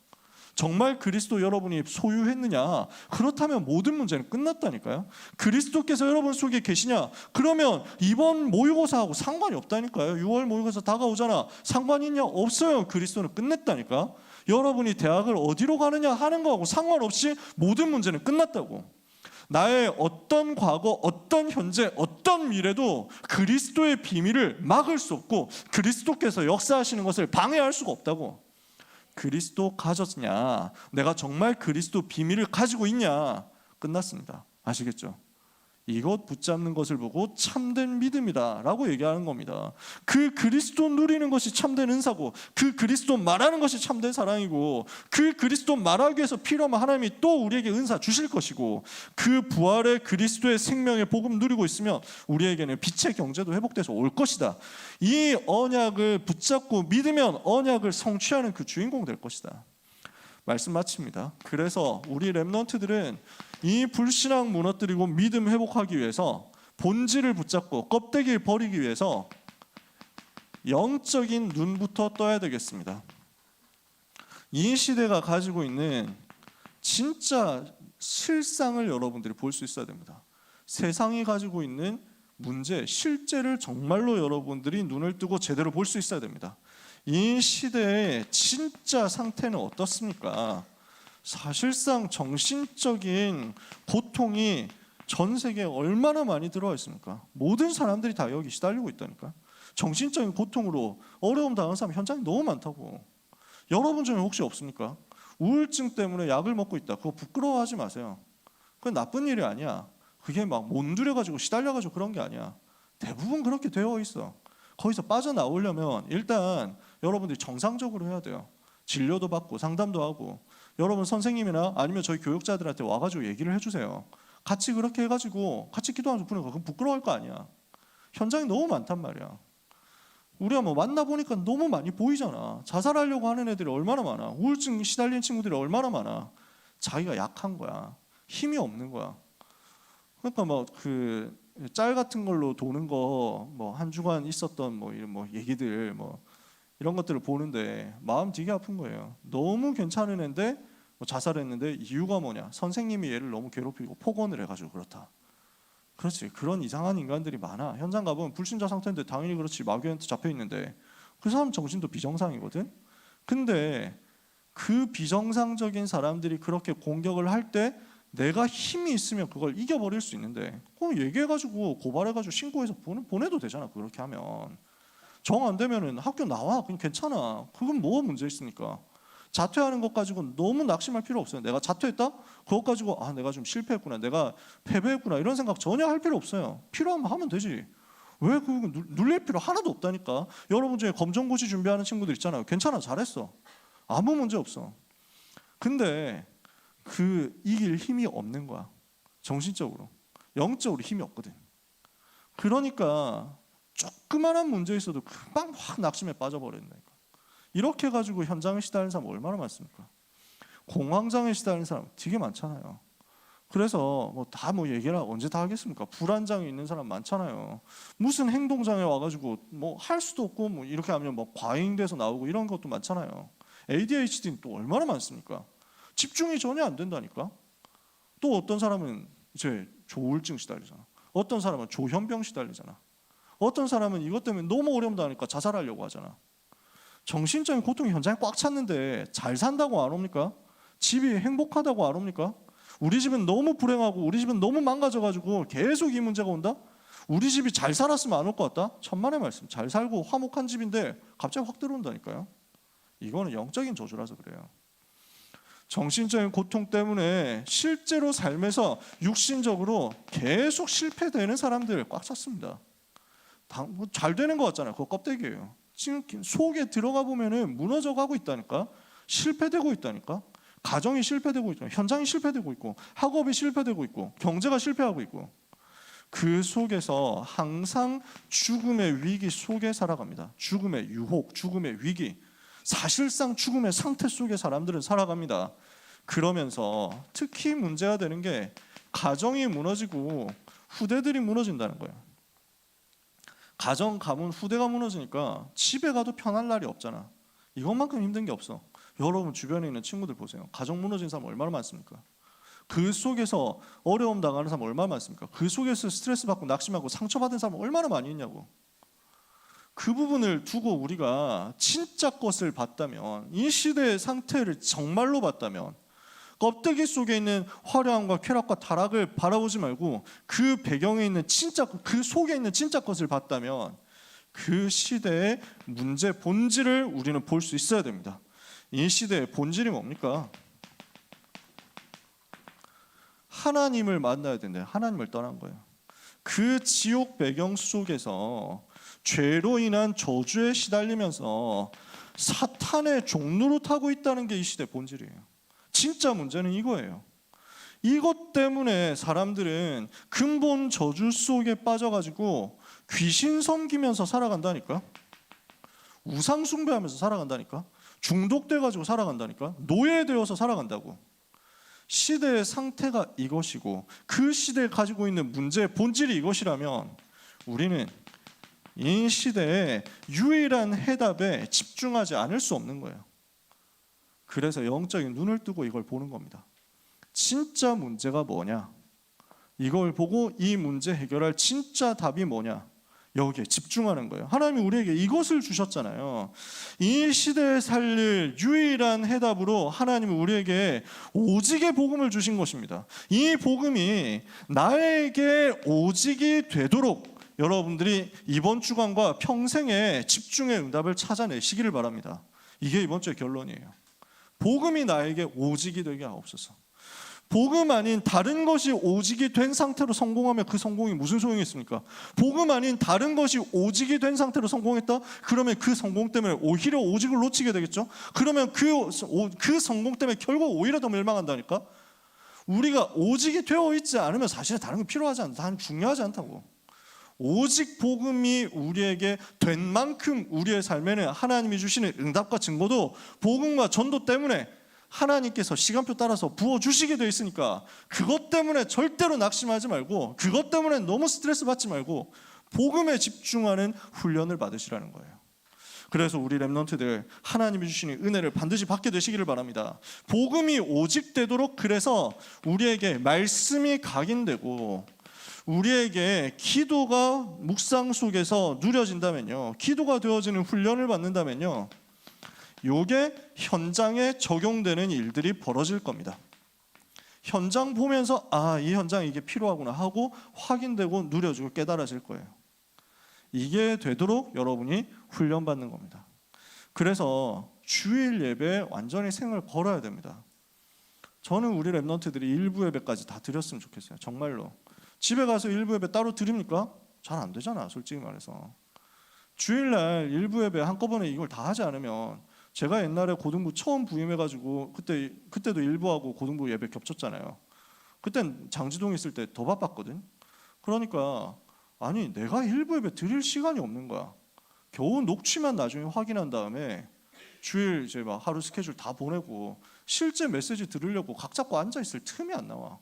정말 그리스도 여러분이 소유했느냐? 그렇다면 모든 문제는 끝났다니까요. 그리스도께서 여러분 속에 계시냐? 그러면 이번 모의고사하고 상관이 없다니까요. 6월 모의고사 다가오잖아. 상관이 있냐? 없어요. 그리스도는 끝냈다니까. 여러분이 대학을 어디로 가느냐 하는 거하고 상관없이 모든 문제는 끝났다고. 나의 어떤 과거, 어떤 현재, 어떤 미래도 그리스도의 비밀을 막을 수 없고 그리스도께서 역사하시는 것을 방해할 수가 없다고. 그리스도 가졌냐? 내가 정말 그리스도 비밀을 가지고 있냐? 끝났습니다. 아시겠죠? 이것 붙잡는 것을 보고 참된 믿음이다 라고 얘기하는 겁니다. 그 그리스도 누리는 것이 참된 은사고, 그 그리스도 말하는 것이 참된 사랑이고, 그 그리스도 말하기 위해서 필요하면 하나님이 또 우리에게 은사 주실 것이고, 그 부활의 그리스도의 생명의 복음 누리고 있으면 우리에게는 빛의 경제도 회복돼서 올 것이다. 이 언약을 붙잡고 믿으면 언약을 성취하는 그 주인공 될 것이다. 말씀 마칩니다. 그래서 우리 렘넌트들은 이 불신앙 무너뜨리고 믿음 회복하기 위해서 본질을 붙잡고 껍데기를 버리기 위해서 영적인 눈부터 떠야 되겠습니다. 이 시대가 가지고 있는 진짜 실상을 여러분들이 볼 수 있어야 됩니다. 세상이 가지고 있는 문제, 실제를 정말로 여러분들이 눈을 뜨고 제대로 볼 수 있어야 됩니다. 이 시대의 진짜 상태는 어떻습니까? 사실상 정신적인 고통이 전 세계에 얼마나 많이 들어와 있습니까? 모든 사람들이 다 여기 시달리고 있다니까. 정신적인 고통으로 어려움 당하는 사람 현장이 너무 많다고. 여러분 중에 혹시 없습니까? 우울증 때문에 약을 먹고 있다. 그거 부끄러워하지 마세요. 그건 나쁜 일이 아니야. 그게 막 몬두려가지고 시달려가지고 그런 게 아니야. 대부분 그렇게 되어 있어. 거기서 빠져나오려면 일단 여러분들이 정상적으로 해야 돼요. 진료도 받고 상담도 하고, 여러분 선생님이나 아니면 저희 교육자들한테 와가지고 얘기를 해주세요. 같이 그렇게 해가지고 같이 기도하면서 부르는 거 그건 부끄러워할 거 아니야. 현장이 너무 많단 말이야. 우리가 뭐 만나보니까 너무 많이 보이잖아. 자살하려고 하는 애들이 얼마나 많아. 우울증 시달린 친구들이 얼마나 많아. 자기가 약한 거야. 힘이 없는 거야. 그러니까 뭐 그 짤 같은 걸로 도는 거 뭐 한 주간 있었던 뭐 이런 뭐 얘기들 뭐 이런 것들을 보는데 마음 되게 아픈 거예요. 너무 괜찮은 애인데 뭐 자살했는데 이유가 뭐냐? 선생님이 얘를 너무 괴롭히고 폭언을 해가지고 그렇다. 그렇지. 그런 이상한 인간들이 많아. 현장 가보면 불신자 상태인데 당연히 그렇지. 마귀한테 잡혀 있는데 그 사람 정신도 비정상이거든. 근데 그 비정상적인 사람들이 그렇게 공격을 할 때 내가 힘이 있으면 그걸 이겨버릴 수 있는데 그럼 얘기해가지고 고발해가지고 신고해서 보내도 되잖아. 그렇게 하면 정 안 되면은 학교 나와. 그냥 괜찮아. 그건 뭐 문제 있습니까? 자퇴하는 것 가지고 너무 낙심할 필요 없어요. 내가 자퇴했다? 그것 가지고 아 내가 좀 실패했구나. 내가 패배했구나. 이런 생각 전혀 할 필요 없어요. 필요하면 하면 되지. 왜 그거 눌릴 필요 하나도 없다니까. 여러분 중에 검정고시 준비하는 친구들 있잖아요. 괜찮아. 잘했어. 아무 문제 없어. 근데 그 이길 힘이 없는 거야. 정신적으로. 영적으로 힘이 없거든. 그러니까 조그만한 문제 있어도 금방 확 낙심에 빠져버린다니까. 이렇게 가지고 현장에 시달리는 사람 얼마나 많습니까? 공황장애 시달리는 사람 되게 많잖아요. 그래서 뭐 다 뭐 얘기를 언제 다 하겠습니까? 불안장애 있는 사람 많잖아요. 무슨 행동장애 와가지고 뭐 할 수도 없고 뭐 이렇게 하면 뭐 과잉돼서 나오고 이런 것도 많잖아요. ADHD는 또 얼마나 많습니까? 집중이 전혀 안 된다니까. 또 어떤 사람은 이제 조울증 시달리잖아. 어떤 사람은 조현병 시달리잖아. 어떤 사람은 이것 때문에 너무 어려움다니까 자살하려고 하잖아. 정신적인 고통이 현장에 꽉 찼는데 잘 산다고 안 옵니까? 집이 행복하다고 안 옵니까? 우리 집은 너무 불행하고 우리 집은 너무 망가져가지고 계속 이 문제가 온다? 우리 집이 잘 살았으면 안 올 것 같다? 천만의 말씀. 잘 살고 화목한 집인데 갑자기 확 들어온다니까요. 이거는 영적인 저주라서 그래요. 정신적인 고통 때문에 실제로 삶에서 육신적으로 계속 실패되는 사람들 꽉 찼습니다. 잘 되는 것 같잖아요. 그거 껍데기예요. 지금 속에 들어가 보면은 무너져가고 있다니까. 실패되고 있다니까. 가정이 실패되고 있고, 현장이 실패되고 있고, 학업이 실패되고 있고, 경제가 실패하고 있고. 그 속에서 항상 죽음의 위기 속에 살아갑니다. 죽음의 유혹, 죽음의 위기. 사실상 죽음의 상태 속에 사람들은 살아갑니다. 그러면서 특히 문제가 되는 게 가정이 무너지고 후대들이 무너진다는 거예요. 가정, 가문, 후대가 무너지니까 집에 가도 편할 날이 없잖아. 이것만큼 힘든 게 없어. 여러분 주변에 있는 친구들 보세요. 가정 무너진 사람 얼마나 많습니까? 그 속에서 어려움 당하는 사람 얼마나 많습니까? 그 속에서 스트레스 받고 낙심하고 상처받은 사람 얼마나 많이 있냐고. 그 부분을 두고 우리가 진짜 것을 봤다면, 이 시대의 상태를 정말로 봤다면, 껍데기 속에 있는 화려함과 쾌락과 타락을 바라보지 말고 그 배경에 있는 진짜, 그 속에 있는 진짜 것을 봤다면 그 시대의 문제 본질을 우리는 볼 수 있어야 됩니다. 이 시대의 본질이 뭡니까? 하나님을 만나야 된대요. 하나님을 떠난 거예요. 그 지옥 배경 속에서 죄로 인한 저주에 시달리면서 사탄의 종로로 타고 있다는 게 이 시대 본질이에요. 진짜 문제는 이거예요. 이것 때문에 사람들은 근본 저주 속에 빠져가지고 귀신 섬기면서 살아간다니까. 우상 숭배하면서 살아간다니까. 중독돼가지고 살아간다니까. 노예되어서 살아간다고. 시대의 상태가 이것이고 그 시대에 가지고 있는 문제의 본질이 이것이라면 우리는 이 시대의 유일한 해답에 집중하지 않을 수 없는 거예요. 그래서 영적인 눈을 뜨고 이걸 보는 겁니다. 진짜 문제가 뭐냐? 이걸 보고 이 문제 해결할 진짜 답이 뭐냐? 여기에 집중하는 거예요. 하나님이 우리에게 이것을 주셨잖아요. 이 시대에 살릴 유일한 해답으로 하나님은 우리에게 오직의 복음을 주신 것입니다. 이 복음이 나에게 오직이 되도록 여러분들이 이번 주간과 평생에 집중의 응답을 찾아내시기를 바랍니다. 이게 이번 주의 결론이에요. 복음이 나에게 오직이 되게 하옵소서. 복음 아닌 다른 것이 오직이 된 상태로 성공하면 그 성공이 무슨 소용이 있습니까? 복음 아닌 다른 것이 오직이 된 상태로 성공했다? 그러면 그 성공 때문에 오히려 오직을 놓치게 되겠죠? 그러면 그 성공 때문에 결국 오히려 더 멸망한다니까? 우리가 오직이 되어 있지 않으면 사실 다른 게 필요하지 않다, 중요하지 않다고. 오직 복음이 우리에게 된 만큼 우리의 삶에는 하나님이 주시는 응답과 증거도 복음과 전도 때문에 하나님께서 시간표 따라서 부어주시게 되어 있으니까 그것 때문에 절대로 낙심하지 말고 그것 때문에 너무 스트레스 받지 말고 복음에 집중하는 훈련을 받으시라는 거예요. 그래서 우리 렘넌트들 하나님이 주시는 은혜를 반드시 받게 되시기를 바랍니다. 복음이 오직되도록 그래서 우리에게 말씀이 각인되고 우리에게 기도가 묵상 속에서 누려진다면요, 기도가 되어지는 훈련을 받는다면요, 요게 현장에 적용되는 일들이 벌어질 겁니다. 현장 보면서 이 현장에 이게 필요하구나 하고 확인되고 누려지고 깨달아질 거예요. 이게 되도록 여러분이 훈련받는 겁니다. 그래서 주일 예배에 완전히 생을 걸어야 됩니다. 저는 우리 렘넌트들이 일부 예배까지 다 드렸으면 좋겠어요. 정말로. 집에 가서 일부 예배 따로 드립니까? 잘 안 되잖아, 솔직히 말해서. 주일날 일부 예배 한꺼번에 이걸 다 하지 않으면, 제가 옛날에 고등부 처음 부임해가지고 그때도 일부하고 고등부 예배 겹쳤잖아요. 그땐 장지동에 있을 때 더 바빴거든. 그러니까 아니 내가 일부 예배 드릴 시간이 없는 거야. 겨우 녹취만 나중에 확인한 다음에 주일 이제 막 하루 스케줄 다 보내고 실제 메시지 들으려고 각 잡고 앉아 있을 틈이 안 나와.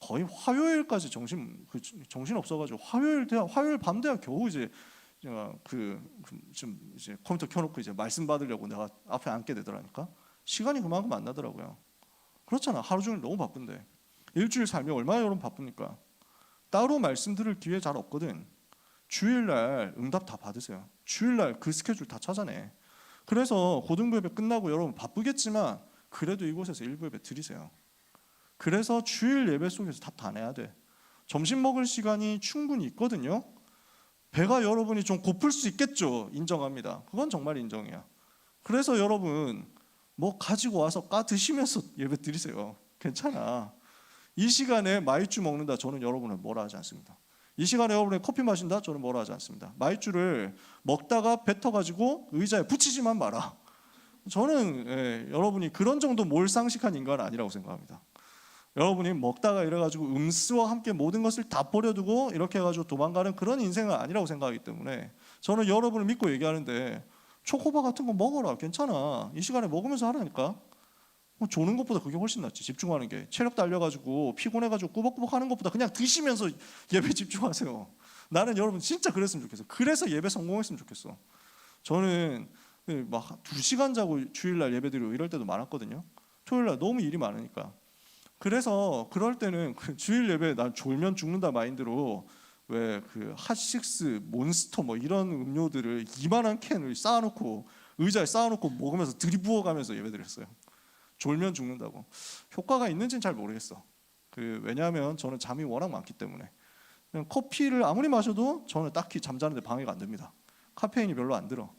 거의 화요일까지 정신 없어가지고 화요일 밤 돼야 겨우 이제 좀 이제 컴퓨터 켜놓고 이제 말씀 받으려고 내가 앞에 앉게 되더라니까. 시간이 그만큼 안 나더라고요. 그렇잖아. 하루 종일 너무 바쁜데 일주일 살면 얼마나 여러분 바쁩니까? 따로 말씀 들을 기회 잘 없거든. 주일날 응답 다 받으세요. 주일날 그 스케줄 다 찾아내. 그래서 고등부 예배 끝나고 여러분 바쁘겠지만 그래도 이곳에서 일부 예배 드리세요. 그래서 주일 예배 속에서 다 내야 돼. 점심 먹을 시간이 충분히 있거든요. 배가 여러분이 좀 고플 수 있겠죠. 인정합니다. 그건 정말 인정이야. 그래서 여러분 뭐 가지고 와서 까 드시면서 예배 드리세요. 괜찮아. 이 시간에 마이쮸 먹는다, 저는 여러분을 뭐라 하지 않습니다. 이 시간에 여러분이 커피 마신다, 저는 뭐라 하지 않습니다. 마이쮸를 먹다가 뱉어가지고 의자에 붙이지만 마라. 저는 여러분이 그런 정도 몰상식한 인간은 아니라고 생각합니다. 여러분이 먹다가 이래가지고 음수와 함께 모든 것을 다 버려두고 이렇게 해가지고 도망가는 그런 인생은 아니라고 생각하기 때문에 저는 여러분을 믿고 얘기하는데 초코바 같은 거 먹어라. 괜찮아. 이 시간에 먹으면서 하라니까. 조는 것보다 그게 훨씬 낫지. 집중하는 게. 체력 달려가지고 피곤해가지고 꾸벅꾸벅 하는 것보다 그냥 드시면서 예배 집중하세요. 나는 여러분 진짜 그랬으면 좋겠어. 그래서 예배 성공했으면 좋겠어. 저는 막 2시간 자고 주일날 예배드리고 이럴 때도 많았거든요. 토요일날 너무 일이 많으니까. 그래서 그럴 때는 그 주일 예배 난 졸면 죽는다 마인드로 왜 그 핫식스, 몬스터 뭐 이런 음료들을 이만한 캔을 쌓아놓고 의자에 쌓아놓고 먹으면서 들이부어가면서 예배드렸어요. 졸면 죽는다고. 효과가 있는지는 잘 모르겠어. 왜냐하면 저는 잠이 워낙 많기 때문에. 그냥 커피를 아무리 마셔도 저는 딱히 잠자는데 방해가 안 됩니다. 카페인이 별로 안 들어.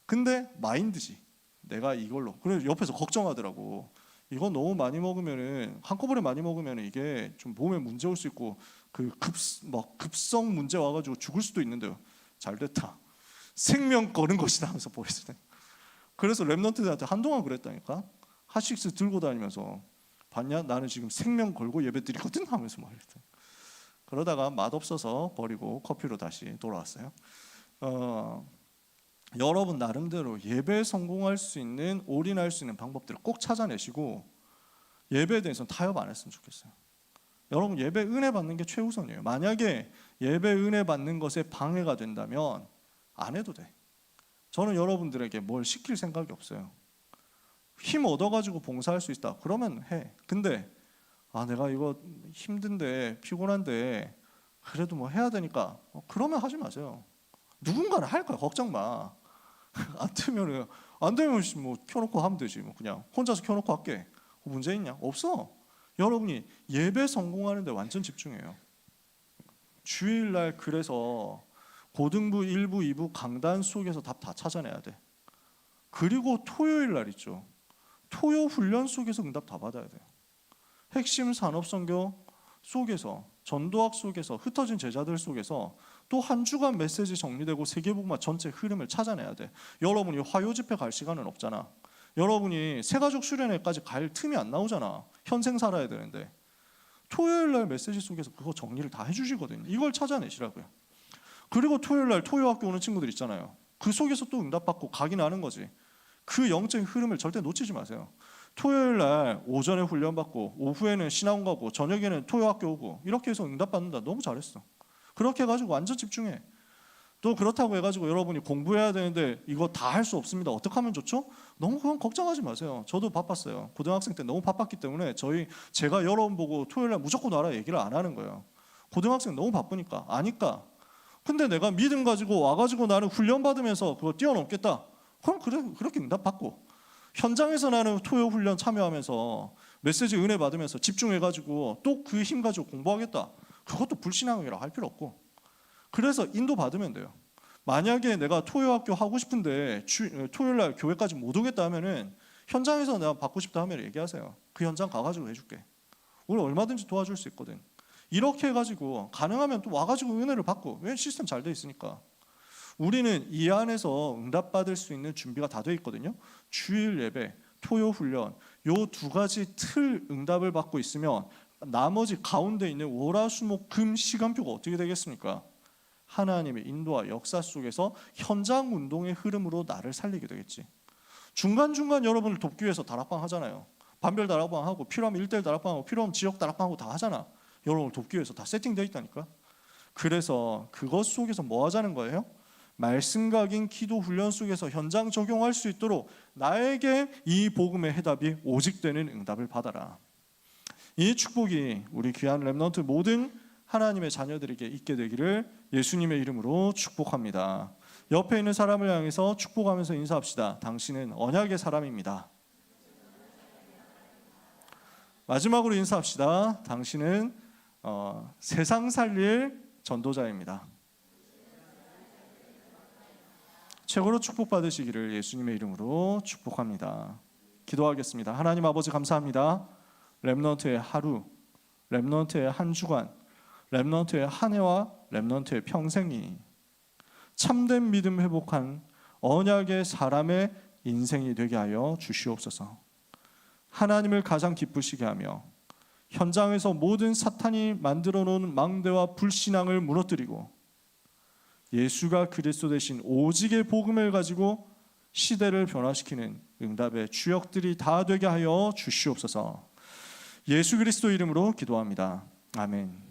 근데 마인드지. 내가 이걸로. 그래서 옆에서 걱정하더라고. 이거 너무 많이 먹으면은 한꺼번에 많이 먹으면 이게 좀 몸에 문제 올 수 있고 급성 문제 와가지고 죽을 수도 있는데요. 잘 됐다. 생명 거는 것이다 하면서 보냈을 때. 그래서 랩런트들한테 한동안 그랬다니까. 핫식스 들고 다니면서 봤냐? 나는 지금 생명 걸고 예배드리거든 하면서 말했다. 그러다가 맛없어서 버리고 커피로 다시 돌아왔어요. 여러분 나름대로 예배에 성공할 수 있는 올인할 수 있는 방법들을 꼭 찾아내시고 예배에 대해서는 타협 안 했으면 좋겠어요. 여러분 예배 은혜 받는 게 최우선이에요. 만약에 예배 은혜 받는 것에 방해가 된다면 안 해도 돼. 저는 여러분들에게 뭘 시킬 생각이 없어요. 힘 얻어가지고 봉사할 수 있다. 그러면 해. 근데 내가 이거 힘든데 피곤한데 그래도 뭐 해야 되니까 그러면 하지 마세요. 누군가는 할 거야. 걱정 마. 안 되면 뭐 켜놓고 하면 되지. 뭐 그냥 혼자서 켜놓고 할게. 문제 있냐? 없어. 여러분이 예배 성공하는데 완전 집중해요. 주일날 그래서 고등부 1부 2부 강단 속에서 답 다 찾아내야 돼. 그리고 토요일날 있죠. 토요 훈련 속에서 응답 다 받아야 돼요. 핵심 산업선교 속에서 전도학 속에서 흩어진 제자들 속에서 또 한 주간 메시지 정리되고 세계복음화 전체 흐름을 찾아내야 돼. 여러분이 화요 집회 갈 시간은 없잖아. 여러분이 새가족 수련회까지 갈 틈이 안 나오잖아. 현생 살아야 되는데 토요일날 메시지 속에서 그거 정리를 다 해주시거든요. 이걸 찾아내시라고요. 그리고 토요일날 토요학교 오는 친구들 있잖아요. 그 속에서 또 응답받고 각이 나는 거지. 그 영적인 흐름을 절대 놓치지 마세요. 토요일날 오전에 훈련받고 오후에는 신학원 가고 저녁에는 토요학교 오고 이렇게 해서 응답받는다. 너무 잘했어. 그렇게 해가지고 완전 집중해. 또 그렇다고 해가지고 여러분이 공부해야 되는데 이거 다 할 수 없습니다. 어떻게 하면 좋죠? 너무 그건 걱정하지 마세요. 저도 바빴어요. 고등학생 때 너무 바빴기 때문에 제가 여러분 보고 토요일날 무조건 와라 얘기를 안 하는 거예요. 고등학생 너무 바쁘니까 아니까. 근데 내가 믿음 가지고 와가지고 나는 훈련 받으면서 그거 뛰어넘겠다. 그럼 그렇게 응답받고 현장에서 나는 토요 훈련 참여하면서 메시지 은혜 받으면서 집중해가지고 또 그 힘 가지고 공부하겠다. 그것도 불신앙이라 할 필요 없고. 그래서 인도 받으면 돼요. 만약에 내가 토요학교 하고 싶은데 토요일날 교회까지 못 오겠다 하면은 현장에서 내가 받고 싶다 하면 얘기하세요. 그 현장 가가지고 해줄게. 우리 얼마든지 도와줄 수 있거든. 이렇게 해가지고 가능하면 또 와가지고 은혜를 받고. 왜? 시스템 잘 돼 있으니까. 우리는 이 안에서 응답받을 수 있는 준비가 다 돼 있거든요. 주일 예배, 토요 훈련 요 두 가지 틀 응답을 받고 있으면 나머지 가운데 있는 월화수목금 시간표가 어떻게 되겠습니까? 하나님의 인도와 역사 속에서 현장 운동의 흐름으로 나를 살리게 되겠지. 중간중간 여러분을 돕기 위해서 다락방 하잖아요. 반별 다락방 하고 필요하면 1:1 다락방 하고 필요하면 지역 다락방 하고 다 하잖아. 여러분을 돕기 위해서 다 세팅되어 있다니까. 그래서 그것 속에서 뭐 하자는 거예요? 말씀 각인 기도 훈련 속에서 현장 적용할 수 있도록 나에게 이 복음의 해답이 오직 되는 응답을 받아라. 이 축복이 우리 귀한 렘넌트 모든 하나님의 자녀들에게 있게 되기를 예수님의 이름으로 축복합니다. 옆에 있는 사람을 향해서 축복하면서 인사합시다. 당신은 언약의 사람입니다. 마지막으로 인사합시다. 당신은 세상 살릴 전도자입니다. 최고로 축복받으시기를 예수님의 이름으로 축복합니다. 기도하겠습니다. 하나님 아버지 감사합니다. 렘넌트의 하루, 렘넌트의 한 주간, 렘넌트의 한 해와 렘넌트의 평생이 참된 믿음 회복한 언약의 사람의 인생이 되게 하여 주시옵소서. 하나님을 가장 기쁘시게 하며 현장에서 모든 사탄이 만들어 놓은 망대와 불신앙을 무너뜨리고 예수가 그리스도 되신 오직의 복음을 가지고 시대를 변화시키는 응답의 주역들이 다 되게 하여 주시옵소서. 예수 그리스도 이름으로 기도합니다. 아멘.